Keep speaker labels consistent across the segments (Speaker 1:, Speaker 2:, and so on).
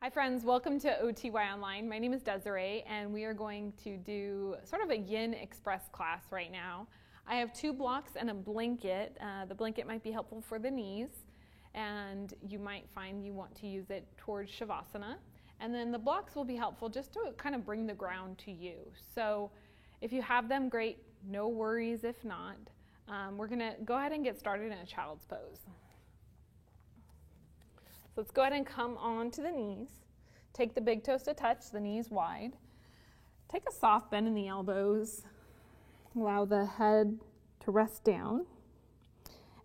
Speaker 1: Hi friends, welcome to OTY Online. My name is Desiree and we are going to do sort of a Yin Express class right now. I have 2 blocks and a blanket. The blanket might be helpful for the knees and you might find you want to use it towards Shavasana. And then the blocks will be helpful just to kind of bring the ground to you. So if you have them, great, no worries if not. We're going to go ahead and get started in a child's pose. So let's go ahead and come on to the knees. Take the big toes to touch, the knees wide. Take a soft bend in the elbows. Allow the head to rest down.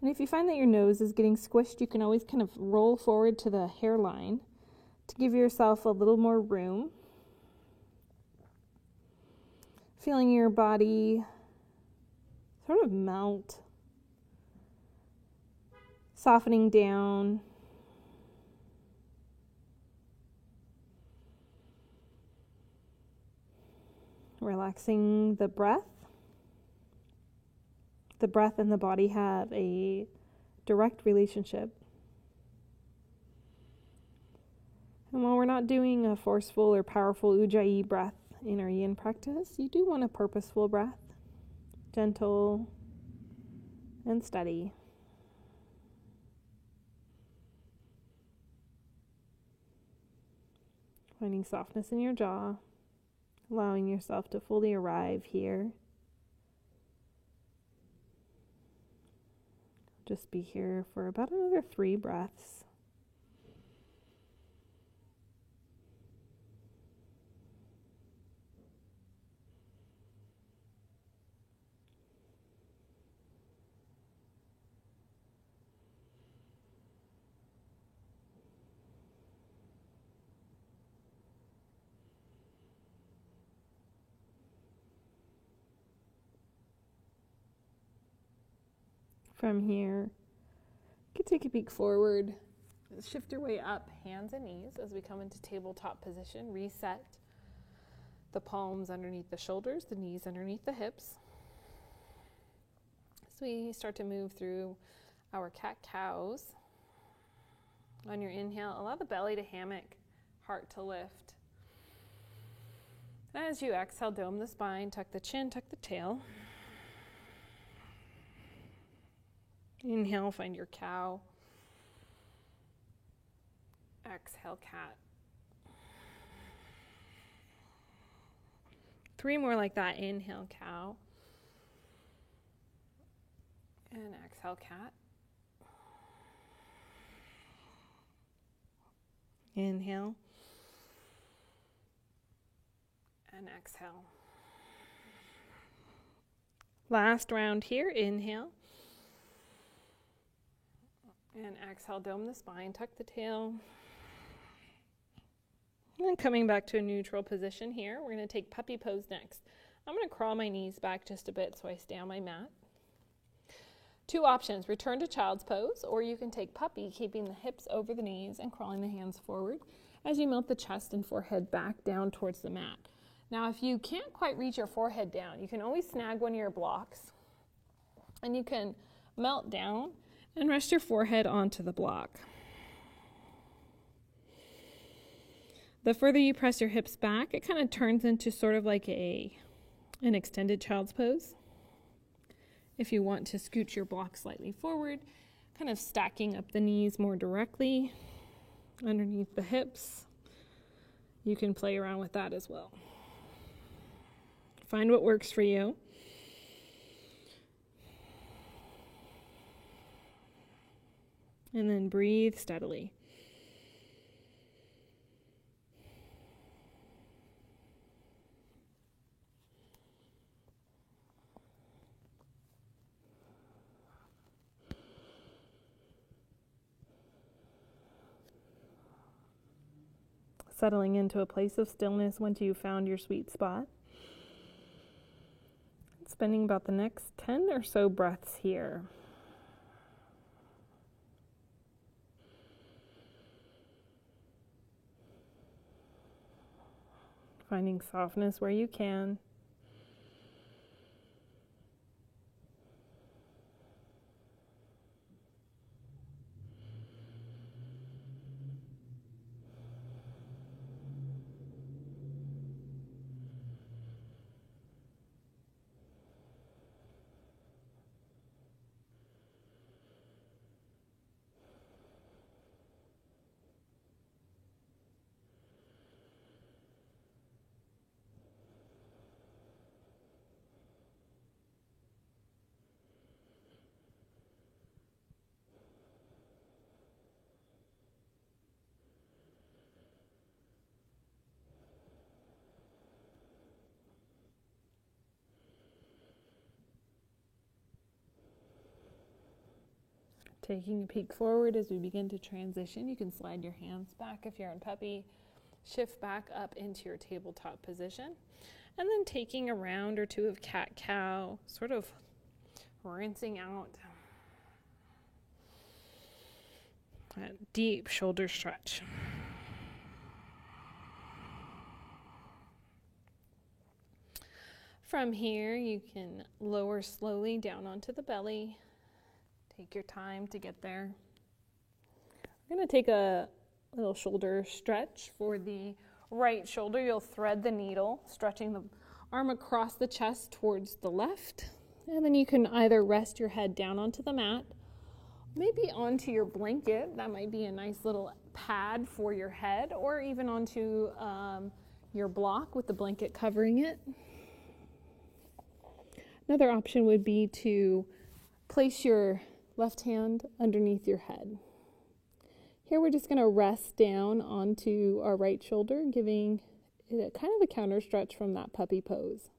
Speaker 1: And if you find that your nose is getting squished, you can always kind of roll forward to the hairline to give yourself a little more room. Feeling your body sort of melt, softening down. Relaxing the breath. The breath and the body have a direct relationship. And while we're not doing a forceful or powerful Ujjayi breath in our Yin practice, you do want a purposeful breath, gentle and steady. Finding softness in your jaw. Allowing yourself to fully arrive here. Just be here for about another 3 breaths. From here, you can take a peek forward, shift your way up, hands and knees as we come into tabletop position. Reset the palms underneath the shoulders, the knees underneath the hips. As we start to move through our cat-cows. On your inhale, allow the belly to hammock, heart to lift. As you exhale, dome the spine, tuck the chin, tuck the tail. Inhale, find your cow. Exhale, cat. 3 more like that. Inhale, cow. And exhale, cat. Inhale. And exhale. Last round here. Inhale. And exhale, dome the spine, tuck the tail. And then coming back to a neutral position here, we're going to take puppy pose next. I'm going to crawl my knees back just a bit so I stay on my mat. 2 options, return to child's pose, or you can take puppy, keeping the hips over the knees and crawling the hands forward as you melt the chest and forehead back down towards the mat. Now, if you can't quite reach your forehead down, you can always snag one of your blocks and you can melt down and rest your forehead onto the block. The further you press your hips back, it kind of turns into sort of like an extended child's pose. If you want to scoot your block slightly forward, kind of stacking up the knees more directly underneath the hips, you can play around with that as well. Find what works for you. And then breathe steadily. Settling into a place of stillness once you've found your sweet spot. Spending about the next 10 or so breaths here. Finding softness where you can. Taking a peek forward as we begin to transition, you can slide your hands back if you're in puppy, shift back up into your tabletop position, and then taking a round or two of cat-cow, sort of rinsing out that deep shoulder stretch. From here, you can lower slowly down onto the belly. Take your time to get there. We're going to take a little shoulder stretch for the right shoulder. You'll thread the needle, stretching the arm across the chest towards the left. And then you can either rest your head down onto the mat, maybe onto your blanket. That might be a nice little pad for your head, or even onto your block with the blanket covering it. Another option would be to place your left hand underneath your head. Here we're just going to rest down onto our right shoulder, giving it kind of a counter stretch from that puppy pose.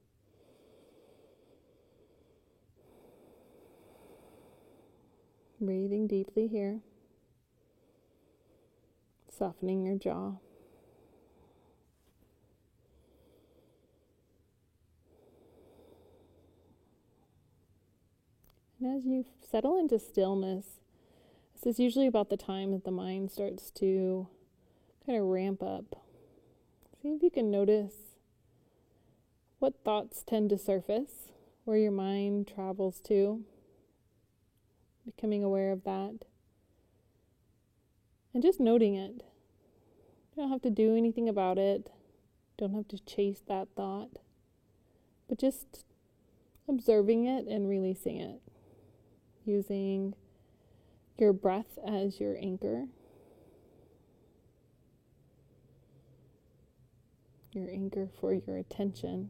Speaker 1: Breathing deeply here, softening your jaw. And as you settle into stillness, this is usually about the time that the mind starts to kind of ramp up. See if you can notice what thoughts tend to surface, where your mind travels to, becoming aware of that, and just noting it. You don't have to do anything about it, don't have to chase that thought, but just observing it and releasing it, using your breath as your anchor, for your attention.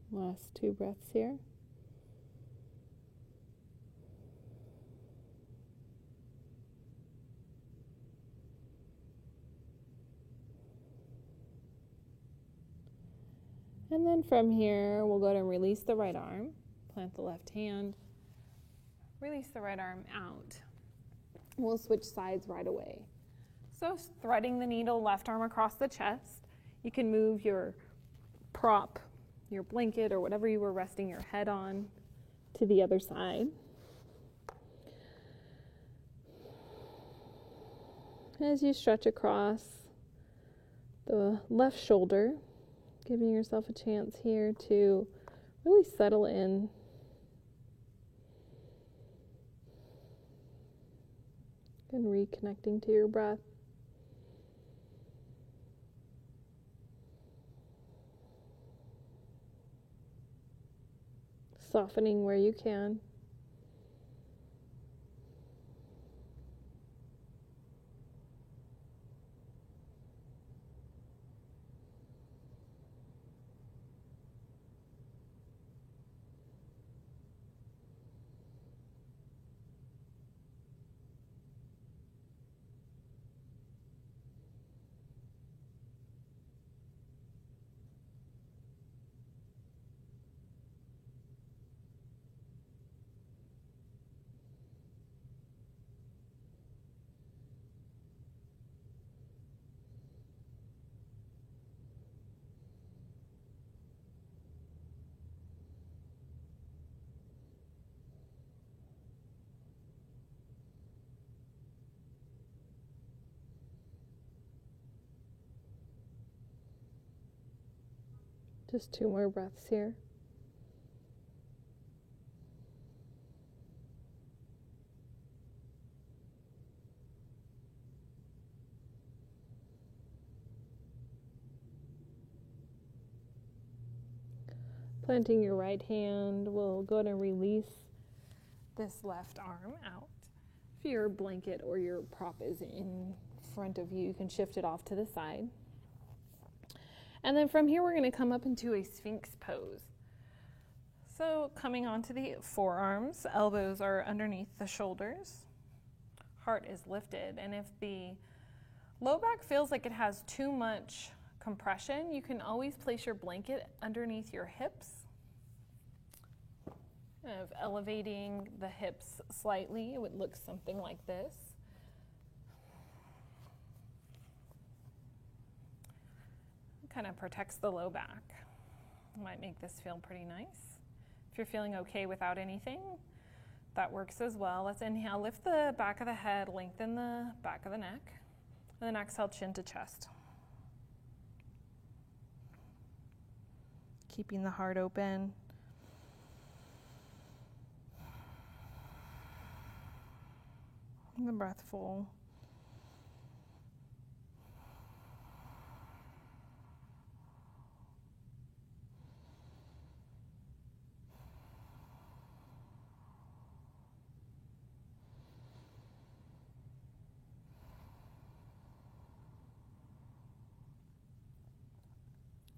Speaker 1: Last 2 breaths here. And then from here, we'll go ahead and release the right arm, plant the left hand, release the right arm out. We'll switch sides right away. So threading the needle, left arm across the chest, you can move your prop, your blanket, or whatever you were resting your head on, to the other side. As you stretch across the left shoulder, giving yourself a chance here to really settle in. And reconnecting to your breath. Softening where you can. Just 2 more breaths here. Planting your right hand, we'll go ahead and release this left arm out. If your blanket or your prop is in front of you, you can shift it off to the side. And then from here, we're going to come up into a Sphinx pose. So coming onto the forearms, elbows are underneath the shoulders, heart is lifted. And if the low back feels like it has too much compression, you can always place your blanket underneath your hips, kind of elevating the hips slightly. It would look something like this. It kind of protects the low back. Might make this feel pretty nice. If you're feeling okay without anything, that works as well. Let's inhale, lift the back of the head, lengthen the back of the neck, and then exhale, chin to chest. Keeping the heart open. And the breath full.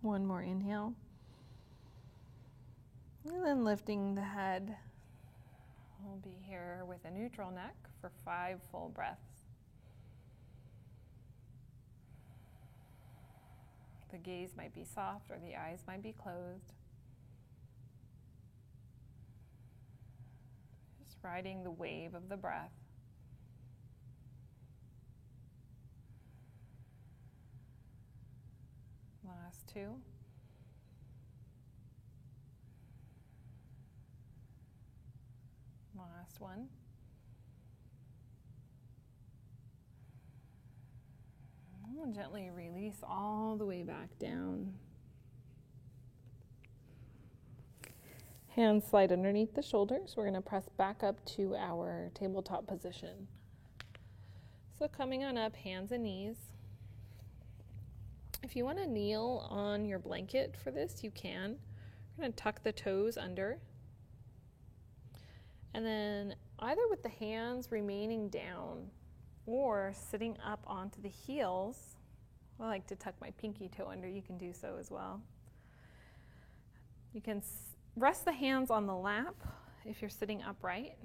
Speaker 1: One more inhale. And then lifting the head. We'll be here with a neutral neck for 5 full breaths. The gaze might be soft or the eyes might be closed. Just riding the wave of the breath. Last 2. Last 1. And gently release all the way back down. Hands slide underneath the shoulders. We're going to press back up to our tabletop position. So coming on up, hands and knees. If you want to kneel on your blanket for this, you can. We're going to tuck the toes under. And then either with the hands remaining down or sitting up onto the heels, I like to tuck my pinky toe under, you can do so as well. You can rest the hands on the lap if you're sitting upright,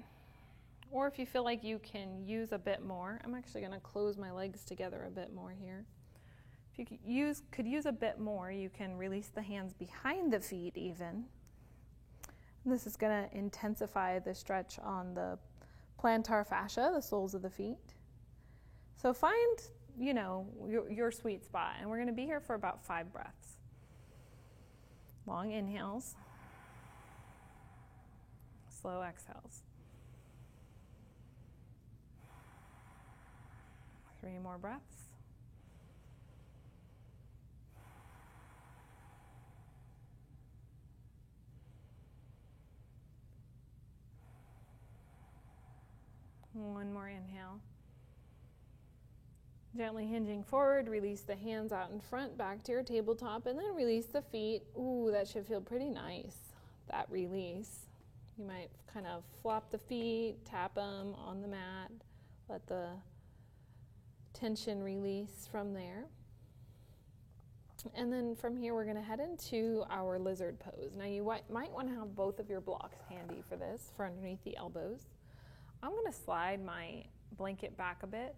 Speaker 1: or if you feel like you can use a bit more. I'm actually going to close my legs together a bit more here. If you could use a bit more, you can release the hands behind the feet even. This is going to intensify the stretch on the plantar fascia, the soles of the feet. So find, your sweet spot, and we're going to be here for about 5 breaths. Long inhales, slow exhales. 3 more breaths. One more inhale. Gently hinging forward, release the hands out in front, back to your tabletop, and then release the feet. Ooh, that should feel pretty nice, that release. You might kind of flop the feet, tap them on the mat, let the tension release from there. And then from here, we're going to head into our lizard pose. Now, you might want to have both of your blocks handy for this, for underneath the elbows. I'm going to slide my blanket back a bit.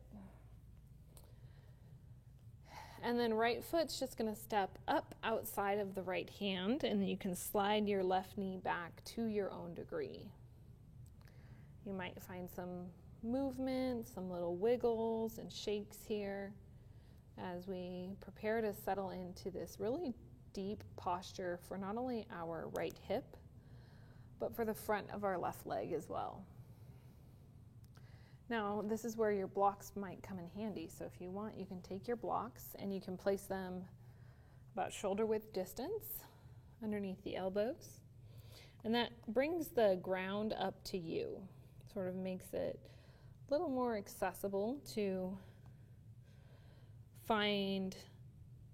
Speaker 1: And then right foot's just going to step up outside of the right hand, and then you can slide your left knee back to your own degree. You might find some movement, some little wiggles and shakes here as we prepare to settle into this really deep posture for not only our right hip, but for the front of our left leg as well. Now, this is where your blocks might come in handy. So if you want, you can take your blocks and you can place them about shoulder width distance underneath the elbows. And that brings the ground up to you, sort of makes it a little more accessible to find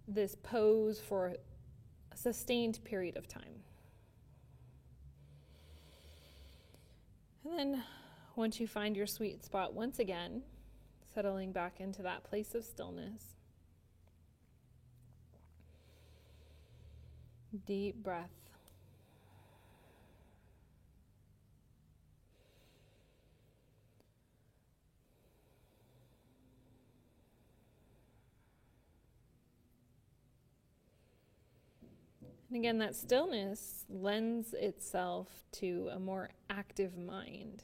Speaker 1: this pose for a sustained period of time. And then Once you find your sweet spot once again, settling back into that place of stillness. Deep breath. And again, that stillness lends itself to a more active mind.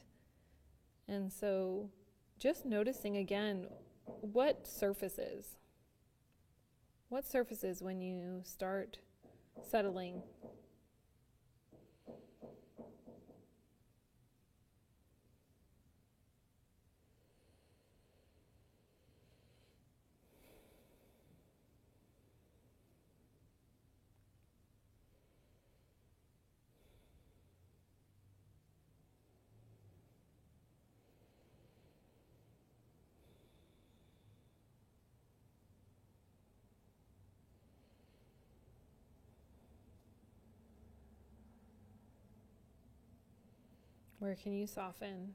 Speaker 1: And so just noticing again, what surfaces when you start settling. Where can you soften?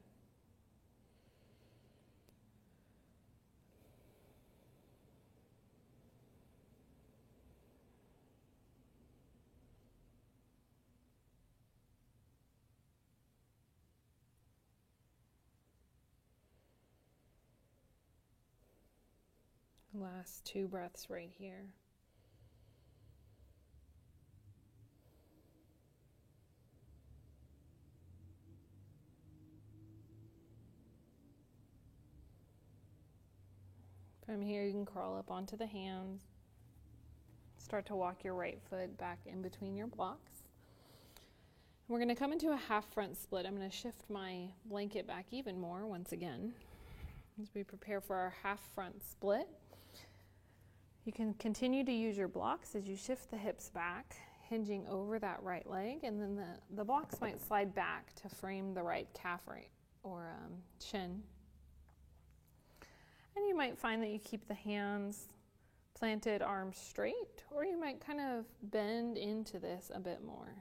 Speaker 1: Last 2 breaths right here. From here, you can crawl up onto the hands. Start to walk your right foot back in between your blocks. We're going to come into a half front split. I'm going to shift my blanket back even more once again as we prepare for our half front split. You can continue to use your blocks as you shift the hips back, hinging over that right leg, and then the blocks might slide back to frame the right calf or shin. And you might find that you keep the hands planted, arms straight, or you might kind of bend into this a bit more.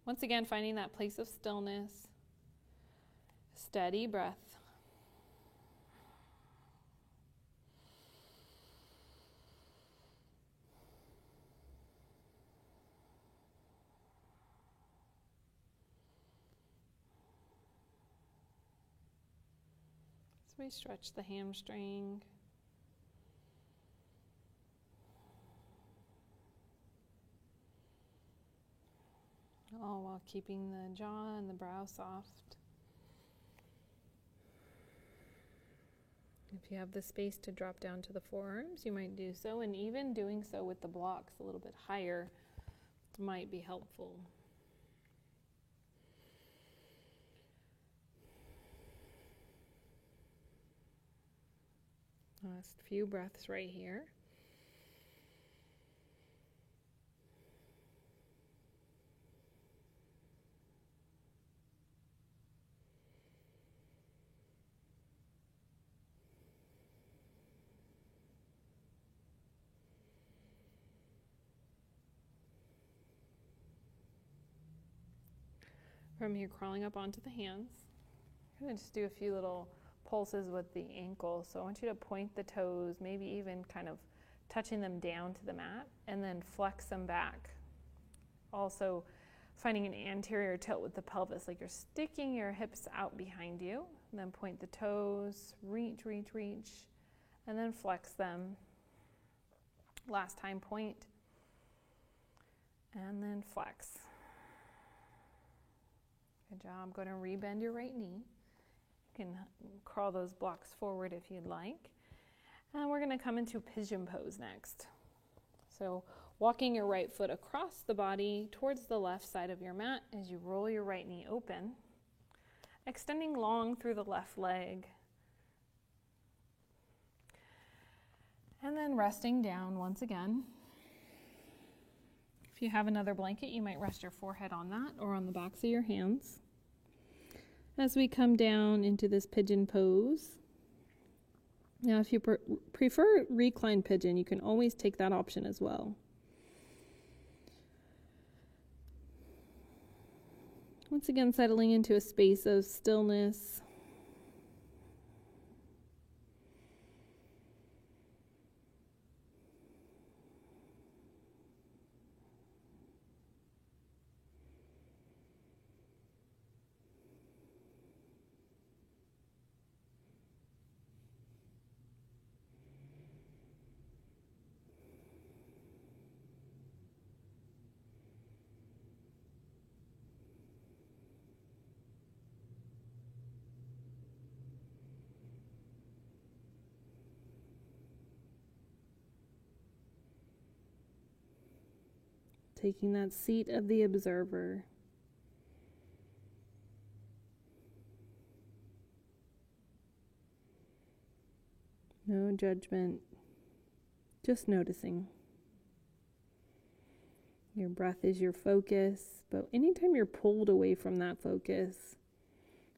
Speaker 1: Once again, finding that place of stillness, steady breath. So we stretch the hamstring. All while keeping the jaw and the brow soft. If you have the space to drop down to the forearms, you might do so, and even doing so with the blocks a little bit higher might be helpful. Last few breaths right here. From here, crawling up onto the hands. I'm going to just do a few little pulses with the ankles. So I want you to point the toes, maybe even kind of touching them down to the mat, and then flex them back. Also finding an anterior tilt with the pelvis, like you're sticking your hips out behind you. And then point the toes, reach, reach, reach, and then flex them. Last time, point, and then flex. Good job. Go to rebend your right knee. You can crawl those blocks forward if you'd like. And we're going to come into pigeon pose next. So walking your right foot across the body towards the left side of your mat as you roll your right knee open, extending long through the left leg. And then resting down once again. If you have another blanket, you might rest your forehead on that or on the backs of your hands. As we come down into this pigeon pose. Now, if you prefer recline pigeon, you can always take that option as well. Once again, settling into a space of stillness. Taking that seat of the observer. No judgment, just noticing. Your breath is your focus, but anytime you're pulled away from that focus,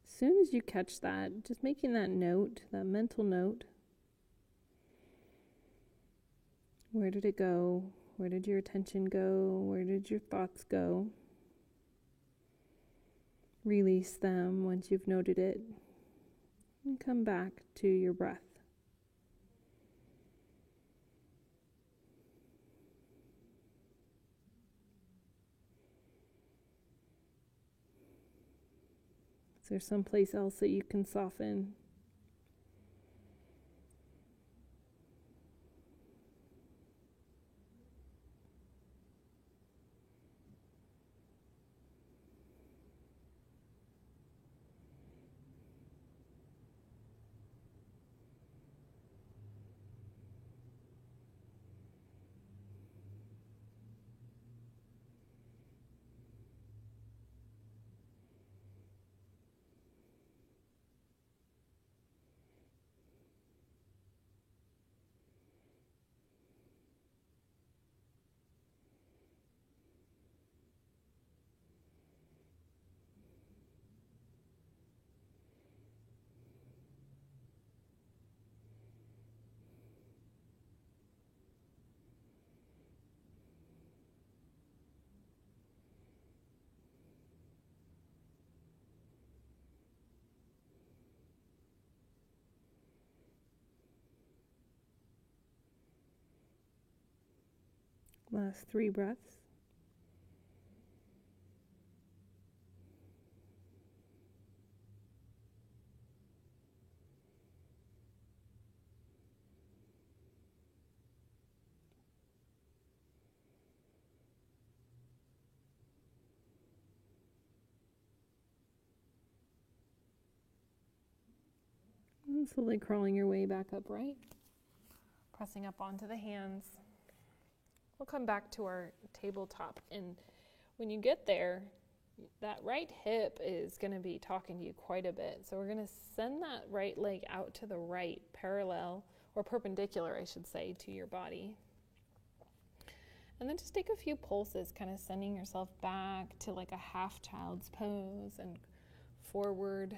Speaker 1: as soon as you catch that, just making that note, that mental note. Where did it go? Where did your attention go? Where did your thoughts go? Release them once you've noted it, and come back to your breath. Is there someplace else that you can soften? Last 3 breaths. And slowly crawling your way back upright. Pressing up onto the hands. We'll come back to our tabletop, and when you get there, that right hip is going to be talking to you quite a bit. So we're going to send that right leg out to the right, parallel, or perpendicular, I should say, to your body. And then just take a few pulses, kind of sending yourself back to like a half child's pose and forward.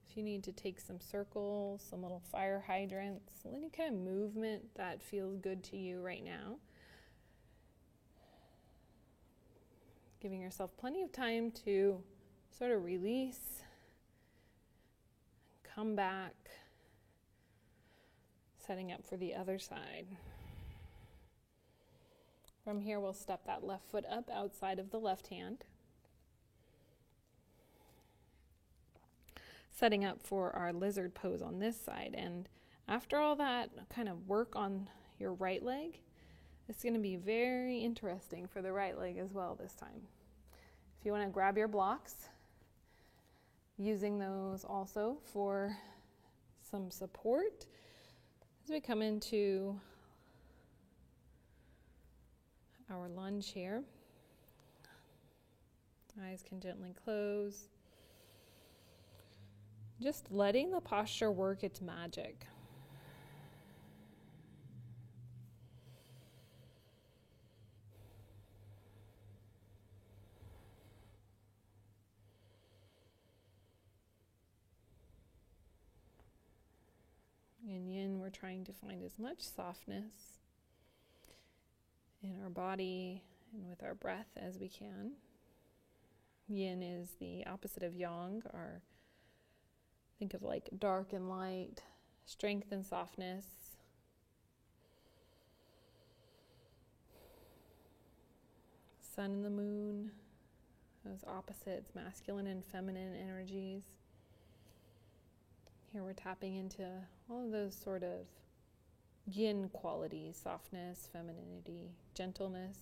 Speaker 1: If you need to take some circles, some little fire hydrants, any kind of movement that feels good to you right now. Giving yourself plenty of time to sort of release, come back, setting up for the other side. From here, we'll step that left foot up outside of the left hand. Setting up for our lizard pose on this side. And after all that kind of work on your right leg, it's going to be very interesting for the right leg as well this time. If you want to grab your blocks, using those also for some support as we come into our lunge here. Eyes can gently close. Just letting the posture work its magic. In yin, we're trying to find as much softness in our body and with our breath as we can. Yin is the opposite of yang, or think of like dark and light, strength and softness. Sun and the moon, those opposites, masculine and feminine energies. Here we're tapping into all of those sort of yin qualities, softness, femininity, gentleness.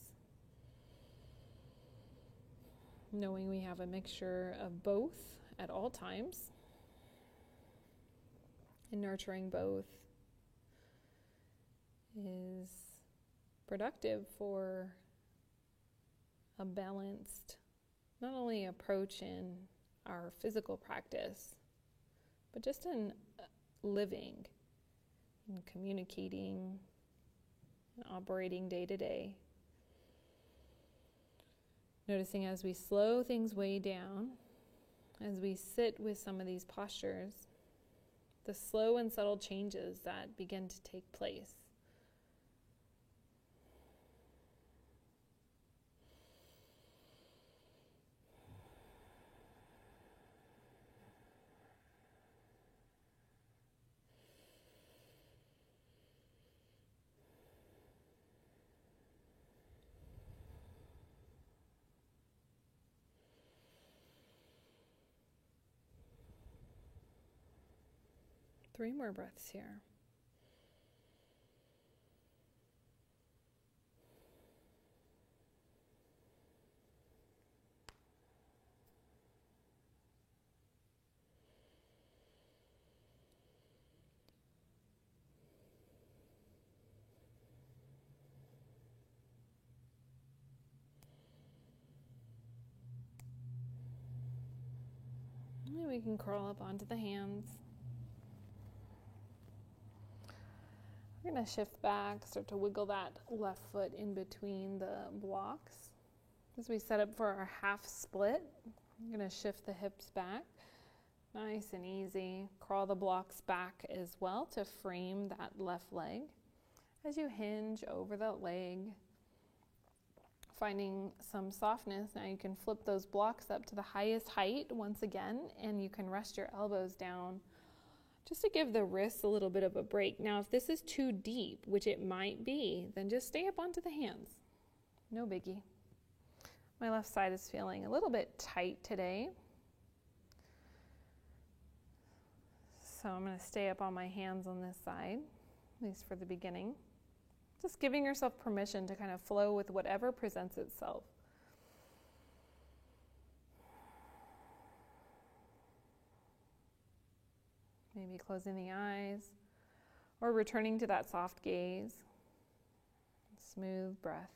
Speaker 1: Knowing we have a mixture of both at all times, and nurturing both is productive for a balanced, not only approach in our physical practice, but just in living, in communicating, and operating day to day. Noticing as we slow things way down, as we sit with some of these postures, the slow and subtle changes that begin to take place. Three more breaths here. And we can curl up onto the hands. We're going to shift back, start to wiggle that left foot in between the blocks. As we set up for our half split, I'm going to shift the hips back. Nice and easy. Crawl the blocks back as well to frame that left leg. As you hinge over that leg, finding some softness, now you can flip those blocks up to the highest height once again, and you can rest your elbows down just to give the wrists a little bit of a break. Now, if this is too deep, which it might be, then just stay up onto the hands. No biggie. My left side is feeling a little bit tight today, so I'm going to stay up on my hands on this side, at least for the beginning. Just giving yourself permission to kind of flow with whatever presents itself. Maybe closing the eyes or returning to that soft gaze. Smooth breath.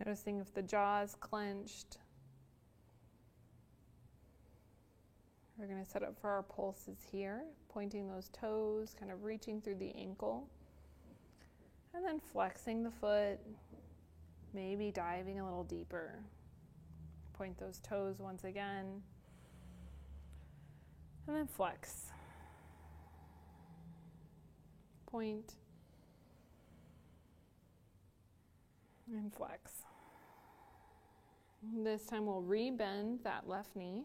Speaker 1: Noticing if the jaw is clenched. We're going to set up for our pulses here, pointing those toes, kind of reaching through the ankle, and then flexing the foot, maybe diving a little deeper. Point those toes once again, and then flex. Point, and flex. This time we'll re-bend that left knee.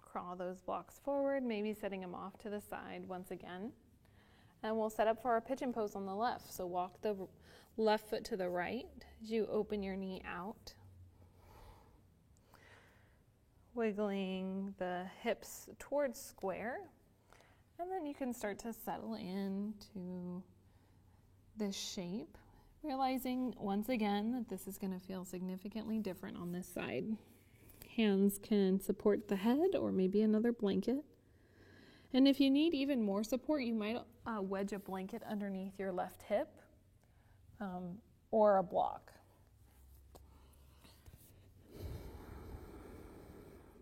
Speaker 1: Crawl those blocks forward, maybe setting them off to the side once again. And we'll set up for our pigeon pose on the left. So walk the left foot to the right as you open your knee out. Wiggling the hips towards square. And then you can start to settle into this shape. Realizing once again that this is going to feel significantly different on this side. Hands can support the head or maybe another blanket. And if you need even more support, you might wedge a blanket underneath your left hip or a block.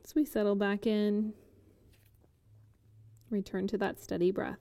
Speaker 1: As we settle back in, return to that steady breath.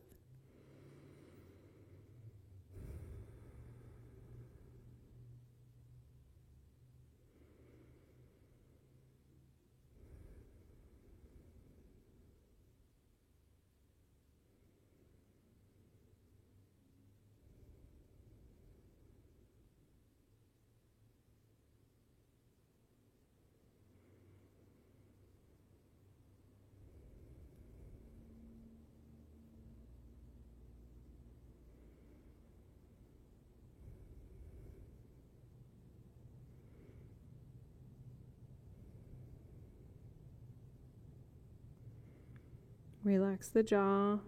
Speaker 1: Relax the jaw.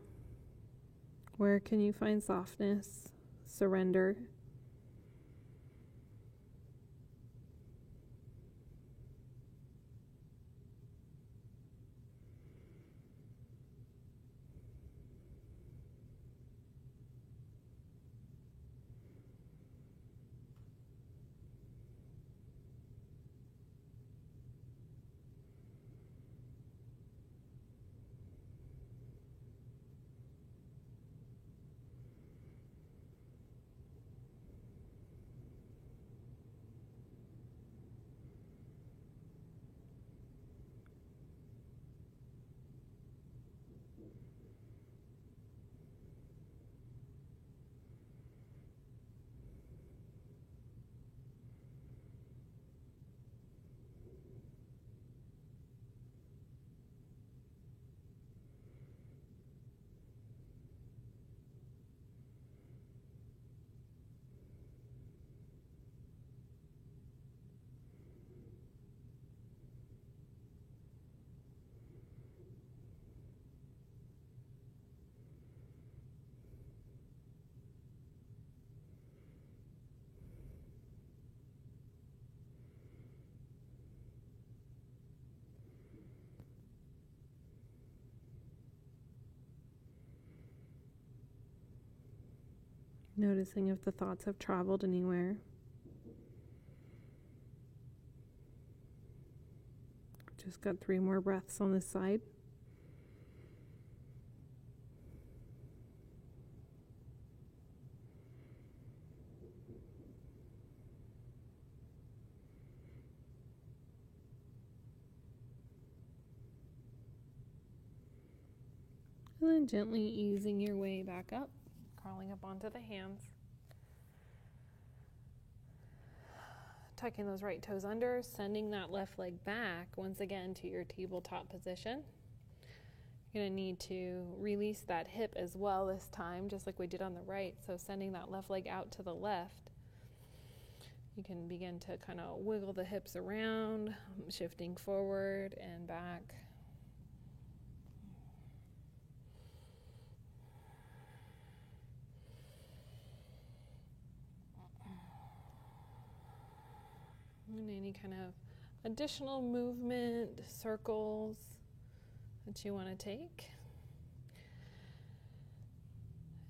Speaker 1: Where can you find softness? Surrender. Noticing if the thoughts have traveled anywhere. Just got 3 more breaths on this side. And then gently easing your way back up, crawling up onto the hands. Tucking those right toes under, sending that left leg back once again to your tabletop position. You're going to need to release that hip as well this time, just like we did on the right. So sending that left leg out to the left. You can begin to kind of wiggle the hips around, shifting forward and back. And any kind of additional movement, circles that you want to take.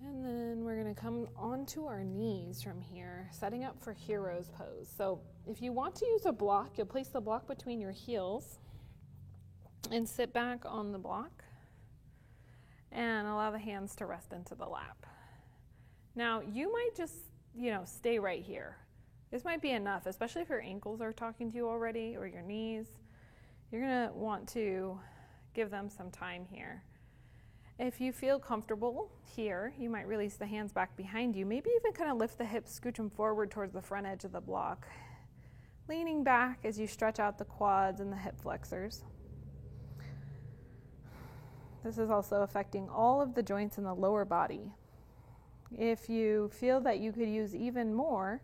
Speaker 1: And then we're going to come onto our knees from here, setting up for hero's pose. So if you want to use a block, you'll place the block between your heels and sit back on the block and allow the hands to rest into the lap. Now you might just, stay right here. This might be enough, especially if your ankles are talking to you already or your knees. You're going to want to give them some time here. If you feel comfortable here, you might release the hands back behind you. Maybe even kind of lift the hips, scooch them forward towards the front edge of the block. Leaning back as you stretch out the quads and the hip flexors. This is also affecting all of the joints in the lower body. If you feel that you could use even more,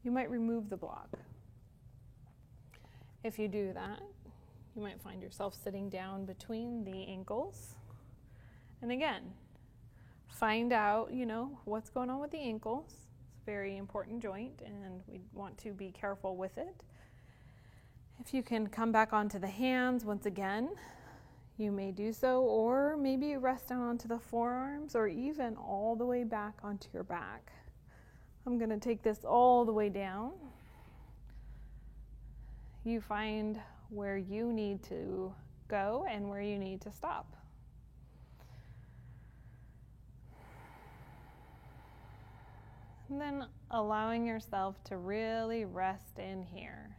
Speaker 1: you might remove the block. If you do that, you might find yourself sitting down between the ankles. And again, find out, what's going on with the ankles. It's a very important joint and we want to be careful with it. If you can come back onto the hands once again, you may do so, or maybe rest down onto the forearms or even all the way back onto your back. I'm going to take this all the way down. You find where you need to go and where you need to stop. And then allowing yourself to really rest in here.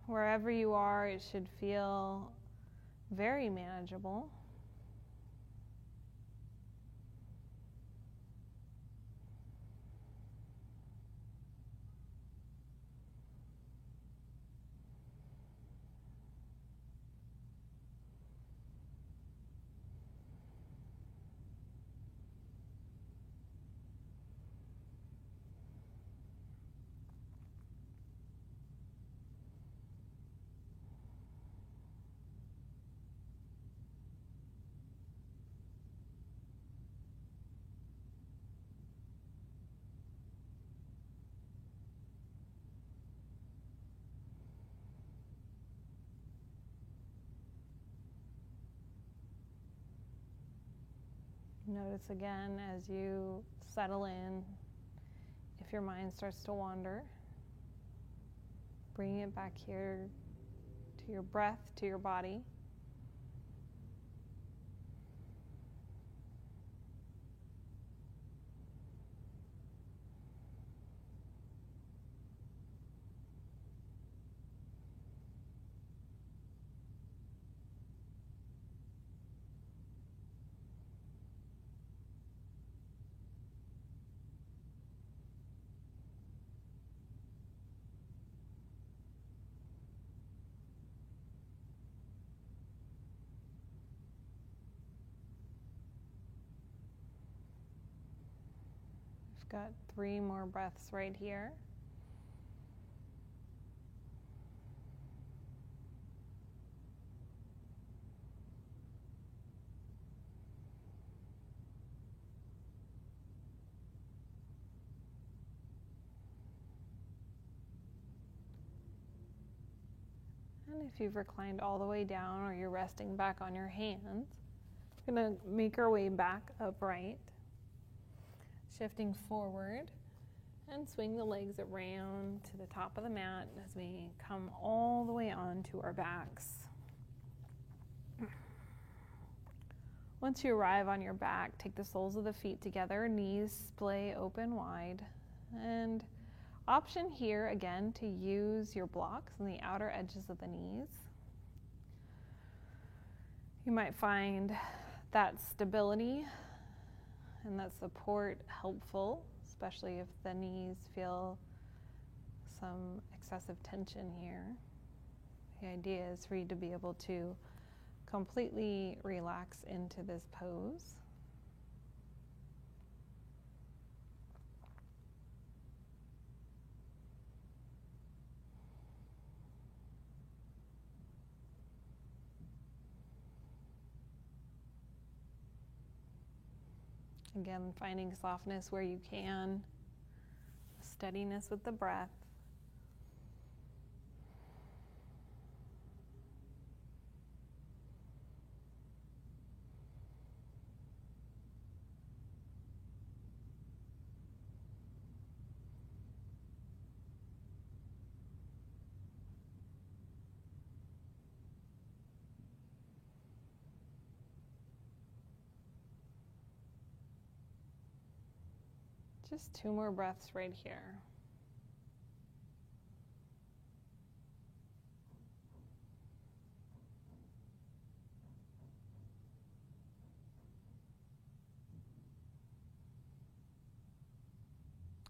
Speaker 1: Wherever you are, it should feel very manageable. Notice again as you settle in, if your mind starts to wander, bring it back here to your breath, to your body. Got 3 more breaths right here. And if you've reclined all the way down or you're resting back on your hands, we're going to make our way back upright. Shifting forward and swing the legs around to the top of the mat as we come all the way onto our backs. Once you arrive on your back, take the soles of the feet together, knees splay open wide. And option here again to use your blocks on the outer edges of the knees. You might find that stability and that support helpful, especially if the knees feel some excessive tension here. The idea is for you to be able to completely relax into this pose. Again, finding softness where you can, steadiness with the breath. Just 2 more breaths right here.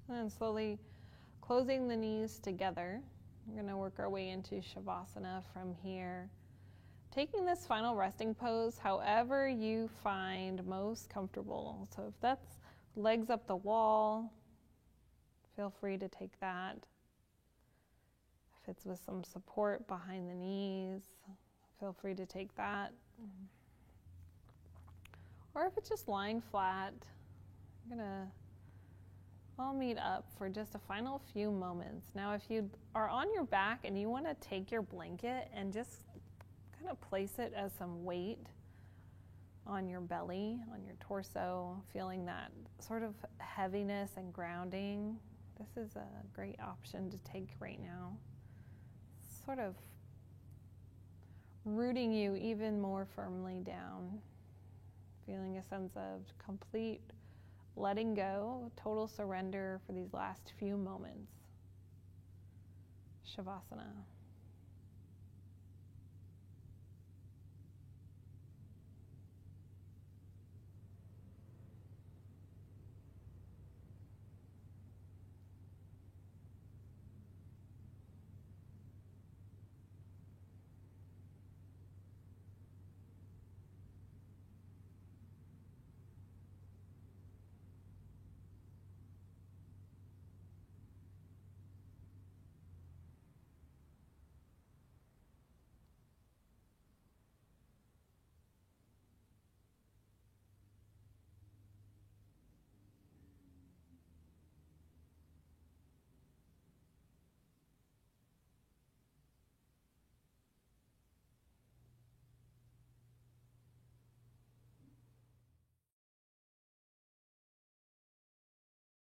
Speaker 1: And then slowly closing the knees together. We're going to work our way into Shavasana from here. Taking this final resting pose however you find most comfortable. So if that's legs up the wall, feel free to take that. If it's with some support behind the knees, feel free to take that. Or if it's just lying flat, I'm going to I'll meet up for just a final few moments. Now, if you are on your back and you want to take your blanket and just kind of place it as some weight on your belly, on your torso, feeling that sort of heaviness and grounding, this is a great option to take right now. Sort of rooting you even more firmly down, feeling a sense of complete letting go, total surrender for these last few moments. Shavasana.